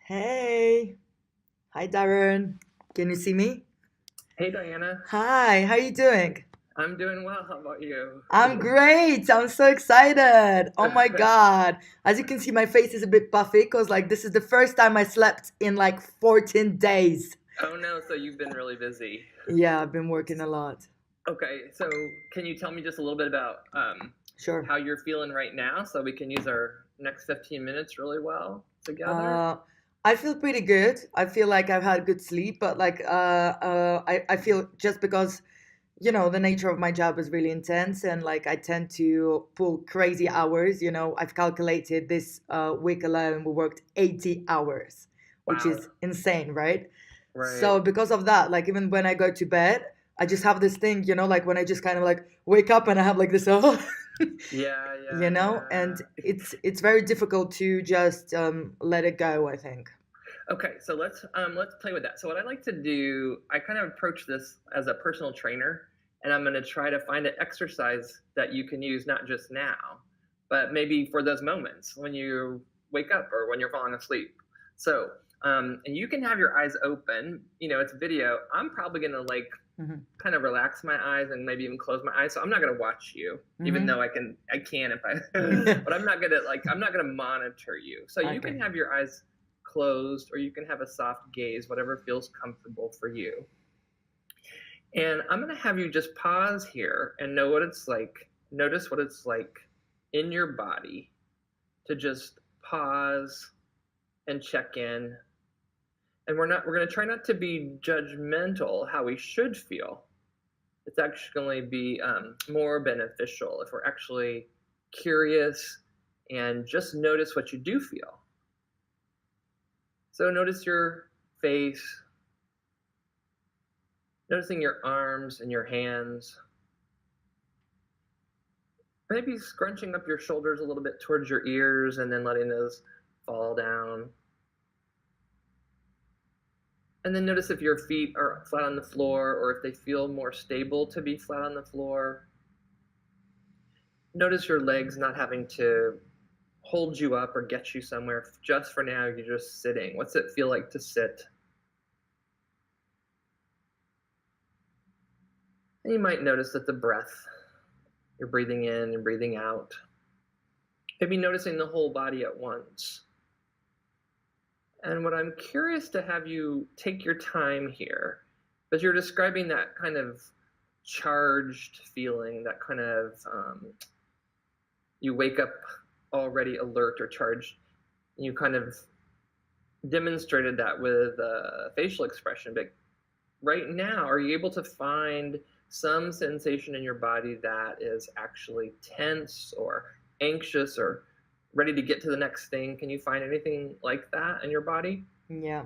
Hey, hi Daron. Can you see me? Hey Diana, Hi, how you doing? I'm doing well. How about you? I'm great. I'm so excited. Oh my God. As you can see, my face is a bit puffy because like this is the first time I slept in like 14 days. Oh no, so you've been really busy. Yeah, I've been working a lot. Okay, so can you tell me just a little bit about Sure. how you're feeling right now so we can use our next 15 minutes really well together? Uh, I feel pretty good. I feel like I've had good sleep, but like I feel just because the nature of my job is really intense and like I tend to pull crazy hours. I've calculated this week alone we worked 80 hours, which Wow, is insane, right? right. So because of that, like even when I go to bed, I just have this thing, like when I just kind of like wake up and I have like this oh Yeah, yeah, and yeah. it's very difficult to just let it go, I think. Okay, so let's play with that. So what I like to do, I kind of approach this as a personal trainer, and I'm going to try to find an exercise that you can use not just now, but maybe for those moments when you wake up or when you're falling asleep. So, and you can have your eyes open. It's video. I'm probably going to like Hmm. kind of relax my eyes and maybe even close my eyes. So I'm not going to watch you, even though I can if I, Hmm. but I'm not going to monitor you. So you Okay. can have your eyes closed or you can have a soft gaze, whatever feels comfortable for you. And I'm going to have you just pause here and know what it's like. Notice what it's like in your body to just pause and check in. And we're going to try not to be judgmental how we should feel. It's actually going to be more beneficial if we're actually curious and just notice what you do feel. So notice your face, noticing your arms and your hands, maybe scrunching up your shoulders a little bit towards your ears and then letting those fall down. And then notice if your feet are flat on the floor or if they feel more stable to be flat on the floor. Notice your legs not having to hold you up or get you somewhere. Just for now, you're just sitting. What's it feel like to sit? And you might notice that the breath, you're breathing in and breathing out. Maybe noticing the whole body at once. And what I'm curious to have you take your time here, as you're describing that kind of charged feeling, that kind of you wake up already alert or charged. You kind of demonstrated that with facial expression, but right now, are you able to find some sensation in your body that is actually tense or anxious or ready to get to the next thing? Can you find anything like that in your body? Yeah,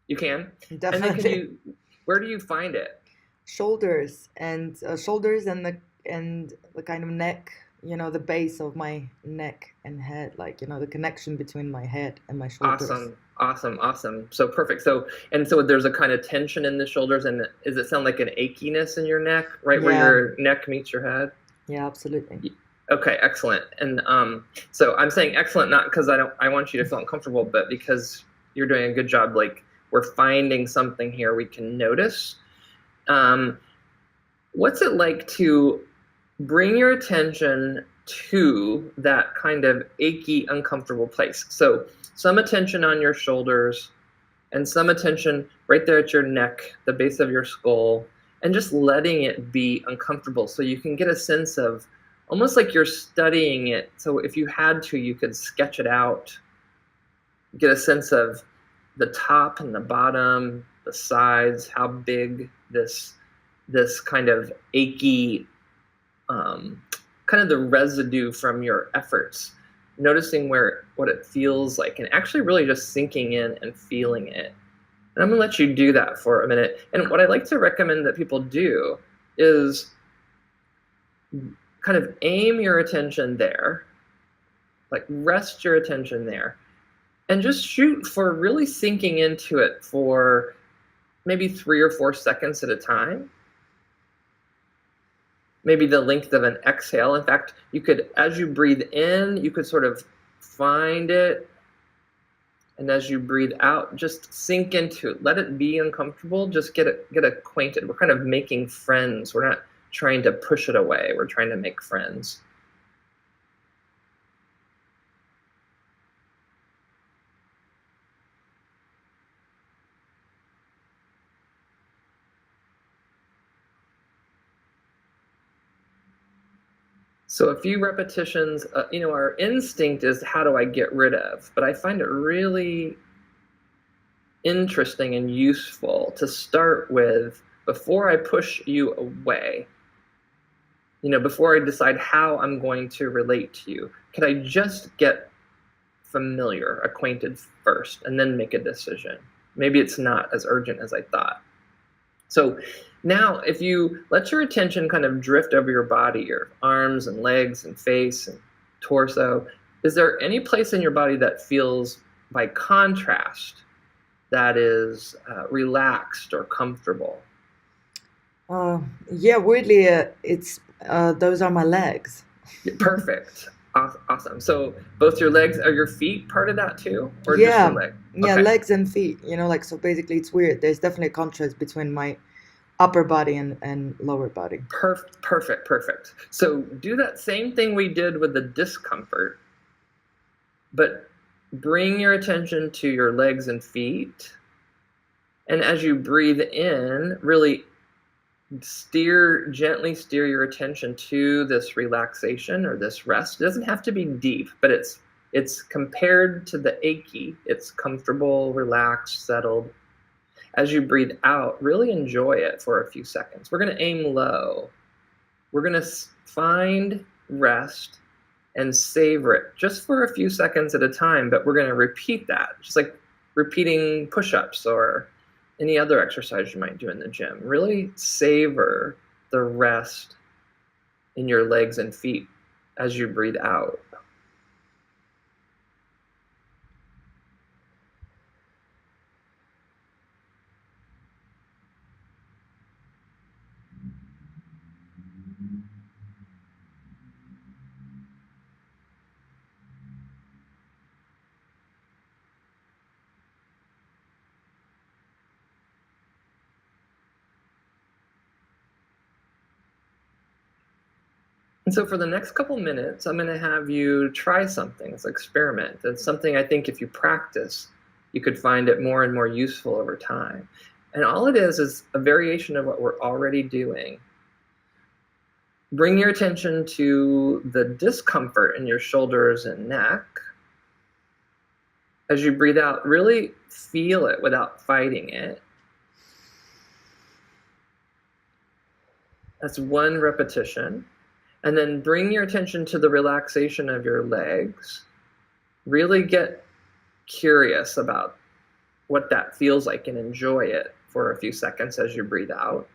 You can. And then definitely. where do you find it? Shoulders and the kind of neck, the base of my neck and head, like the connection between my head and my shoulders. Awesome. Awesome. Awesome. So perfect. So there's a kind of tension in the shoulders. And does it sound like an achiness in your neck, right where Yeah, your neck meets your head? yeah, absolutely. Okay, excellent. And so I'm saying excellent not because I want you to feel uncomfortable, but because you're doing a good job. Like we're finding something here we can notice. Um, what's it like to bring your attention to that kind of achy, uncomfortable place? So some attention on your shoulders and some attention right there at your neck, the base of your skull, and just letting it be uncomfortable so you can get a sense of almost like you're studying it. So if you had to, you could sketch it out, get a sense of the top and the bottom, the sides, how big this kind of achy um, kind of the residue from your efforts, noticing where what it feels like, and actually really just sinking in and feeling it. And I'm gonna let you do that for a minute. And what I like to recommend that people do is kind of aim your attention there, like rest your attention there, and just shoot for really sinking into it for maybe 3 or 4 seconds at a time, maybe the length of an exhale. In fact, you could, as you breathe in, you could sort of find it And as you breathe out, just sink into it. Let it be uncomfortable. Just get acquainted. We're kind of making friends. We're not trying to push it away. We're trying to make friends. So a few repetitions, our instinct is, how do I get rid of? But I find it really interesting and useful to start with, before I push you away, before I decide how I'm going to relate to you, could I just get familiar, acquainted first, and then make a decision? Maybe it's not as urgent as I thought. So now, if you let your attention kind of drift over your body, your arms and legs and face and torso, is there any place in your body that feels, by contrast, that is relaxed or comfortable? Yeah, weirdly, it's those are my legs. Perfect. Awesome. So both your legs, are your feet part of that too, or just your Yeah, leg? yeah, Okay. legs and feet. Like, so basically, it's weird. There's definitely a contrast between my upper body and lower body. Perfect. So do that same thing we did with the discomfort, but bring your attention to your legs and feet. And as you breathe in, really gently steer your attention to this relaxation or this rest. It doesn't have to be deep, but it's compared to the achy. It's comfortable, relaxed, settled. As you breathe out, really enjoy it for a few seconds. We're going to aim low. We're going to find rest and savor it just for a few seconds at a time, but we're going to repeat that, just like repeating push-ups or any other exercise you might do in the gym. Really savor the rest in your legs and feet as you breathe out. And so for the next couple minutes, I'm going to have you try something. It's an experiment. It's something I think if you practice, you could find it more and more useful over time. And all it is a variation of what we're already doing. Bring your attention to the discomfort in your shoulders and neck. As you breathe out, really feel it without fighting it. That's one repetition. And then bring your attention to the relaxation of your legs. Really get curious about what that feels like and enjoy it for a few seconds as you breathe out.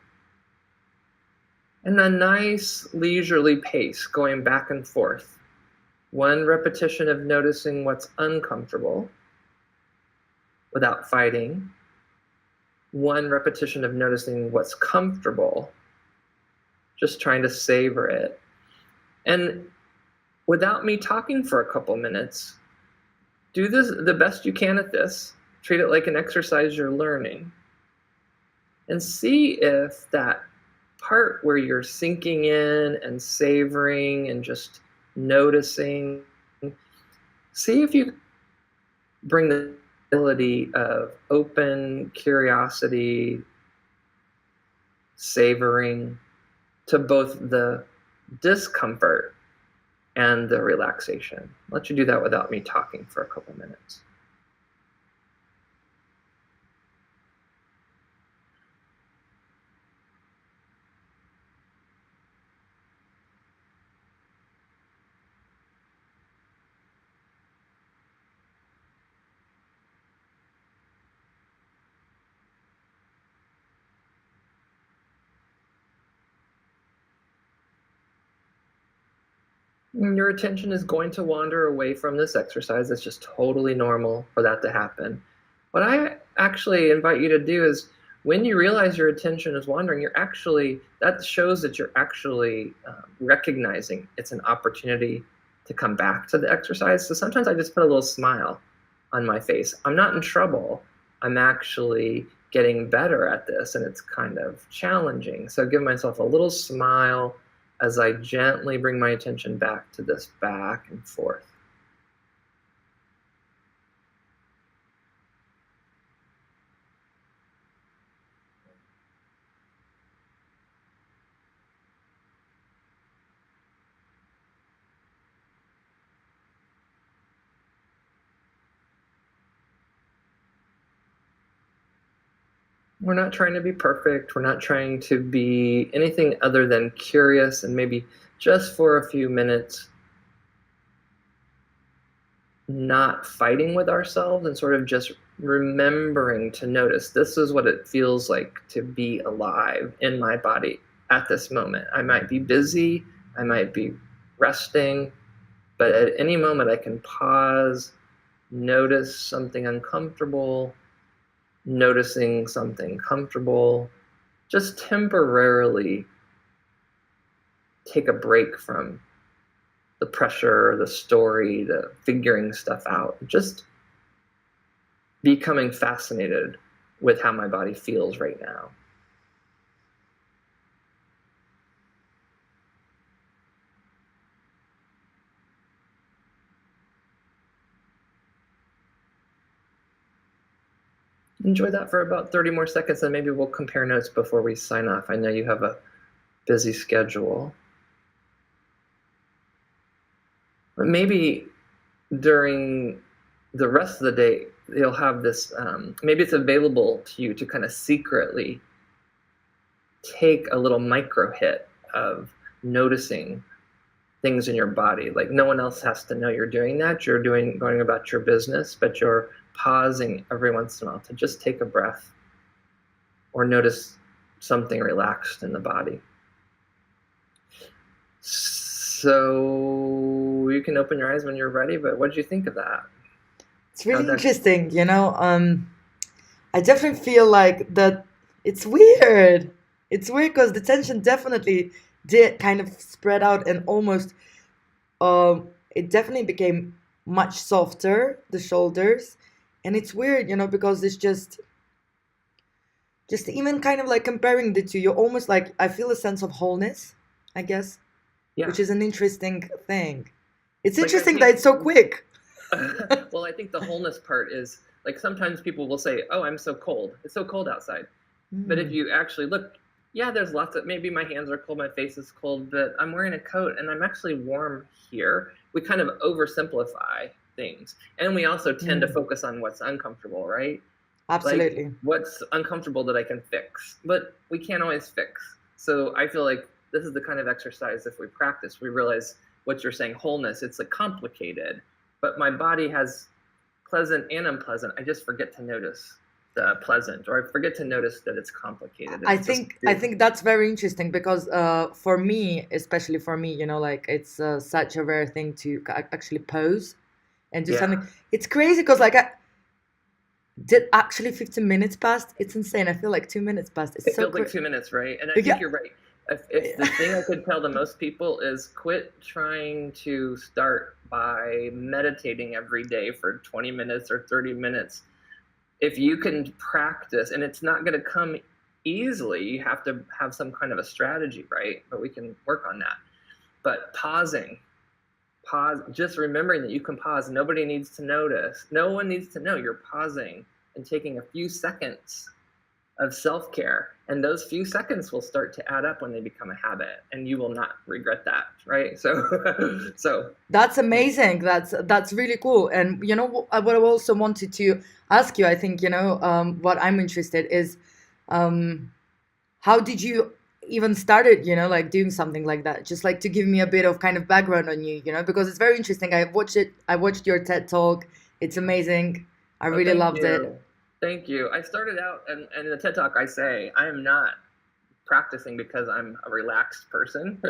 And a nice leisurely pace going back and forth. One repetition of noticing what's uncomfortable without fighting. One repetition of noticing what's comfortable, just trying to savor it. And without me talking for a couple minutes, do this the best you can at this. Treat it like an exercise you're learning. And see if that part where you're sinking in and savoring and just noticing, see if you bring the ability of open curiosity, savoring, to both the discomfort and the relaxation. I'll let you do that without me talking for a couple minutes. Your attention is going to wander away from this exercise. It's just totally normal for that to happen. What I actually invite you to do is, when you realize your attention is wandering, that shows that you're actually recognizing it's an opportunity to come back to the exercise. So sometimes I just put a little smile on my face. I'm not in trouble. I'm actually getting better at this, and it's kind of challenging. So give myself a little smile as I gently bring my attention back to this back and forth. We're not trying to be perfect. We're not trying to be anything other than curious, and maybe just for a few minutes, not fighting with ourselves and sort of just remembering to notice this is what it feels like to be alive in my body at this moment. I might be busy, I might be resting, but at any moment I can pause, notice something uncomfortable, noticing something comfortable, just temporarily take a break from the pressure, the story, the figuring stuff out, just becoming fascinated with how my body feels right now. Enjoy that for about 30 more seconds, and maybe we'll compare notes before we sign off. I know you have a busy schedule. But maybe during the rest of the day, you'll have this, maybe it's available to you to kind of secretly take a little micro hit of noticing things in your body. Like no one else has to know you're doing that. You're going about your business, but you're pausing every once in a while to just take a breath or notice something relaxed in the body. So you can open your eyes when you're ready, but what did you think of that? It's really interesting, you know. I definitely feel like that it's weird. It's weird because the tension definitely did kind of spread out and almost it definitely became much softer, the shoulders. And it's weird, you know, because it's just even kind of like comparing the two, you're almost like I feel a sense of wholeness, I guess, Yeah. which is an interesting thing. It's Like, interesting that it's so quick. Well, I think the wholeness part is like sometimes people will say, "Oh, I'm so cold. It's so cold outside." But if you actually look, yeah, there's lots of, maybe my hands are cold, my face is cold, but I'm wearing a coat and I'm actually warm here. We kind of oversimplify things. And we also tend to focus on what's uncomfortable, right? Absolutely. Like what's uncomfortable that I can fix, but we can't always fix. So I feel like this is the kind of exercise, if we practice, we realize what you're saying, wholeness, it's like complicated, but my body has pleasant and unpleasant. I just forget to notice the pleasant, or I forget to notice that it's complicated. I think that's very interesting because for me, especially for me, you know, like it's such a rare thing to actually pose and do something. It's crazy because like I did actually 15 minutes passed. It's insane. I feel like 2 minutes passed. It's it so feels like 2 minutes, right? And I think you're right. If the thing I could tell to most people is quit trying to start by meditating every day for 20 minutes or 30 minutes. If you can practice, and it's not going to come easily, you have to have some kind of a strategy, right? But we can work on that. But pause, just remembering that you can pause. Nobody needs to notice. No one needs to know you're pausing and taking a few seconds of self-care, and those few seconds will start to add up when they become a habit, and you will not regret that, right? So that's amazing. That's really cool. And you know what I also wanted to ask you, I think, you know, what I'm interested is how did you even started, you know, like doing something like that? Just like to give me a bit of kind of background on you, you know, because it's very interesting. I watched your TED talk. It's amazing. I really loved it. Thank you. I started out, and in the TED Talk I say, I am not practicing because I'm a relaxed person.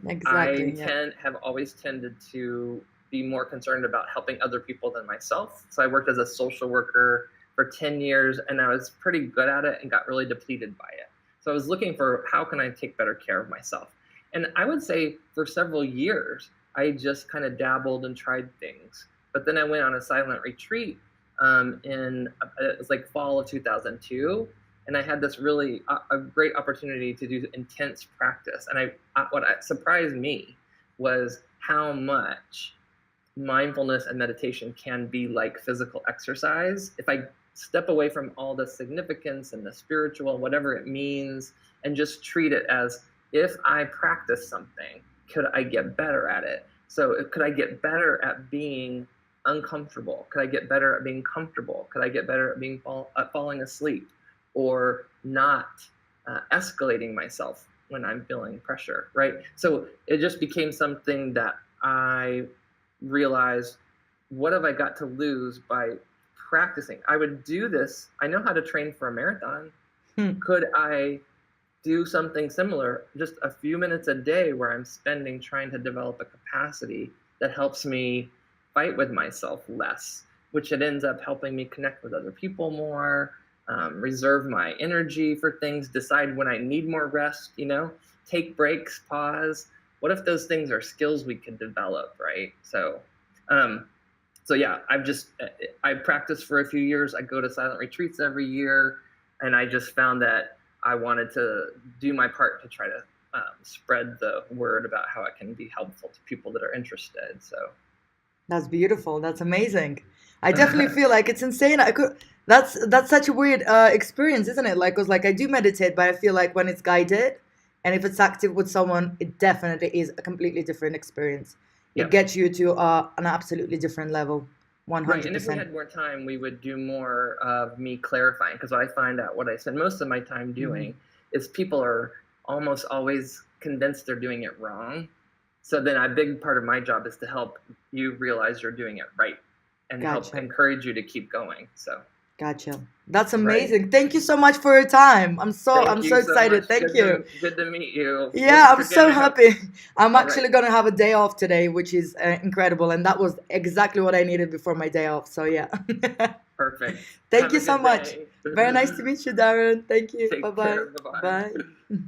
Exactly. Have always tended to be more concerned about helping other people than myself. So I worked as a social worker for 10 years, and I was pretty good at it and got really depleted by it. So I was looking for how can I take better care of myself. And I would say for several years, I just kind of dabbled and tried things. But then I went on a silent retreat in it was like fall of 2002, and I had this really a great opportunity to do intense practice. And what surprised me was how much mindfulness and meditation can be like physical exercise. If I step away from all the significance and the spiritual, whatever it means, and just treat it as, if I practice something, could I get better at it? So could I get better at being uncomfortable? Could I get better at being comfortable? Could I get better at being falling asleep, or not escalating myself when I'm feeling pressure, right? So it just became something that I realized, what have I got to lose by practicing? I would do this. I know how to train for a marathon. Could I do something similar, just a few minutes a day where I'm spending trying to develop a capacity that helps me fight with myself less, which it ends up helping me connect with other people more, reserve my energy for things, decide when I need more rest, take breaks, pause. What if those things are skills we could develop, right? So yeah, I practiced for a few years. I go to silent retreats every year, and I just found that I wanted to do my part to try to spread the word about how it can be helpful to people that are interested. So that's beautiful. That's amazing. I definitely feel like it's insane. That's such a weird experience, isn't it? Like, 'cause like I do meditate, but I feel like when it's guided and if it's active with someone, it definitely is a completely different experience. yeah. It gets you to an absolutely different level. Right, and if we 100%. had more time, we would do more of me clarifying, because I find out what I spend most of my time doing is people are almost always convinced they're doing it wrong. So then a big part of my job is to help you realize you're doing it right, and help Gotcha. encourage you to keep going. So Gotcha. That's right. amazing. Thank you so much for your time. I'm so Thank you so excited. much. Thank you. Good to meet you. Yeah, I'm so Forget it. happy. I'm All actually right. gonna have a day off today, which is incredible, and that was exactly what I needed before my day off. So yeah. Perfect. Thank Have you a so good much. day. Very nice to meet you, Daron. Thank you. Take Bye-bye. care. Bye-bye. Bye.